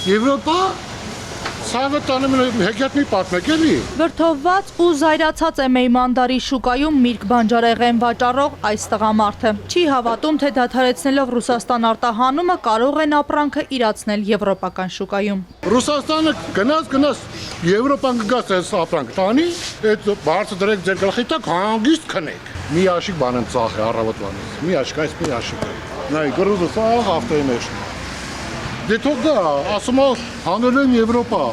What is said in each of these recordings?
Եվրոպա Սավը տանում հեքիաթ մի պատմեք էլի։ Վրդովված ու զայրացած է Մեյմանդարի շուկայում միրգ բանջարեղեն վաճառող այս տղամարդը։ Չի հավատում, թե դադարեցնելով Ռուսաստան արտահանումը կարող են ապրանքը իրացնել եվրոպական շուկայում։ Ռուսաստանը գնաց Եվրոպան կգաց այս ապրանքը տանի, այդ բարձր դրեք ձեր գլխի տակ հանգիստ քնեք։ Մի աշիկ բան եմ ծախի առավոտվանից։ Մի աշիկ, այս մի աշիկ։ Նայ գրուզը սաղ ավտոյի մեջ։ Դե թող գա, ասում է հանել են Եվրոպա։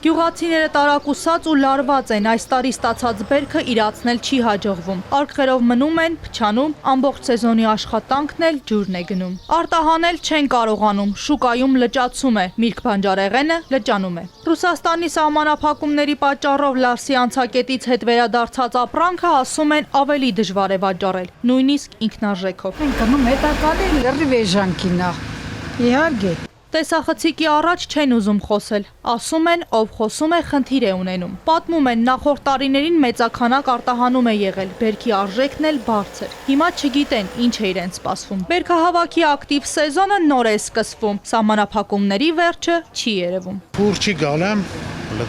Գյուղացիները տարակուսած ու լարված են, այս տարի ստացած բերքը իրացնել չի հաջողվում։ Արկղերով մնում են, փչանում, ամբողջ սեզոնի աշխատանքն էլ ջուրն է գնում։ Արտահանել չեն կարողանում, շուկայում լճացում է, միրգ բանջարեղենը լճանում է։ Ռուսաստանի սահմանափակումների պատճառով Լարսի անցակետից հետ վերադարձած ապրանքը ասում են ավելի դժվար է վաճառել, նույնիսկ ինքնարժեքով։ Մենք գնում հետակալել լրիվ էժանքին իհարկե։ Տեսախցիկի առաջ չեն ուզում խոսել, ասում են, ով խոսում է, խնդիր է ունենում։ Պատմում են, նախորդ տարիներին մեծաքանակ արտահանում է եղել, բերքի արժեքն էլ բարձր։ Հիմա չգիտեն, ինչ է իրենց սպասվում։ Բերքահավաքի ակտիվ սեզոնը նոր է սկսվում, սահմանափակումների վերջը չի երևում։ Դուր չի գալեմ,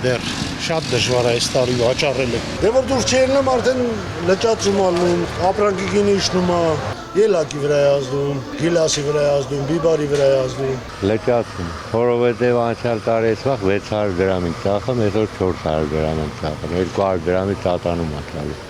դեռ շատ դժվար է այս տարի վաճառելը։ Դե որ դուր չելնեմ արդեն լճացում ալնում, ապրանքի գինի իջնում է, ելակի վրա է ազդում, գիլասի վրա է ազդում, բիբարի վրա է ազդում։ Լճացում, որովհետև անցյալ տարի էսվախ 600 գրամ ենք ծախում, այսօր 400 գրամ ենք ծախում, 200 գրամի տատանում ատալու։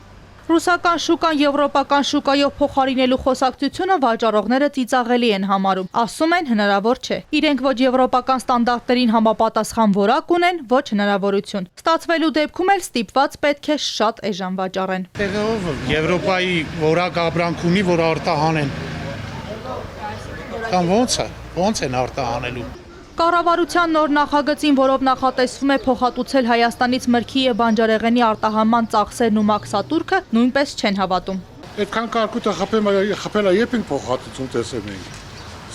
Ռուսական շուկան եվրոպական շուկայով փոխարինելու խոսակցությունը վաճառողները ծիծաղելի են համարում, ասում են հնարավոր չէ։ Իրենք ոչ եվրոպական ստանդարտներին համապատասխան որակ ունեն, ոչ հնարավորություն։ Ստացվելու դեպքում էլ ստիպված պետք է շատ էժան վաճառեն։ Տեղով Եվրոպայի որակ ապրանք ունի, որ արտահանեն։ Կամ ոնց են արտահանելու։ Կառավարության նոր նախագծին, որով նախատեսվում է փոխհատուցել Հայաստանից մրգի եւ բանջարեղենի արտահանման ծախսերն ու մաքսատուրքը, նույնպես չեն հավատում։ Այդքան կարկուտը խփելա երբ ենք փոխհատուցում տեսել մենք։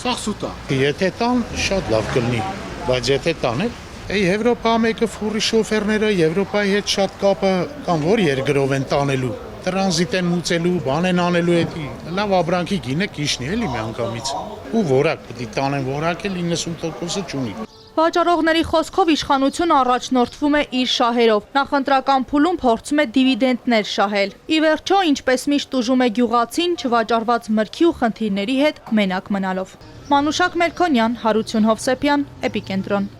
Սաղ սուտ է։ Եթե տան շատ լավ կլինի, բայց եթե տանել, Եվրոպա մեկը ֆուրի շոֆերները Եվրոպայի հետ շատ կապը կամ որ երկրով են տանելու։ Տրանզիտ են մուծելու, բան են անելու էդի։ Լավ ապրանքի գինը կիշնի էլի միանգամից։ Ու որակ պետք է տանեն, որակը 90%-ը չունի։ Վաճառողների խոսքով իշխանությունը առաջնորդվում է իր շահերով, նախընտրական փուլում փորձում է դիվիդենտներ շահել։ Ի վերջո, ինչպես միշտ ուժում է գյուղացին, չվաճառված մրգի ու խնդիրների հետ մենակ մնալով։ Մանուշակ Մելքոնյան, Հարություն Հովսեփյան, Էպիկենտրոն։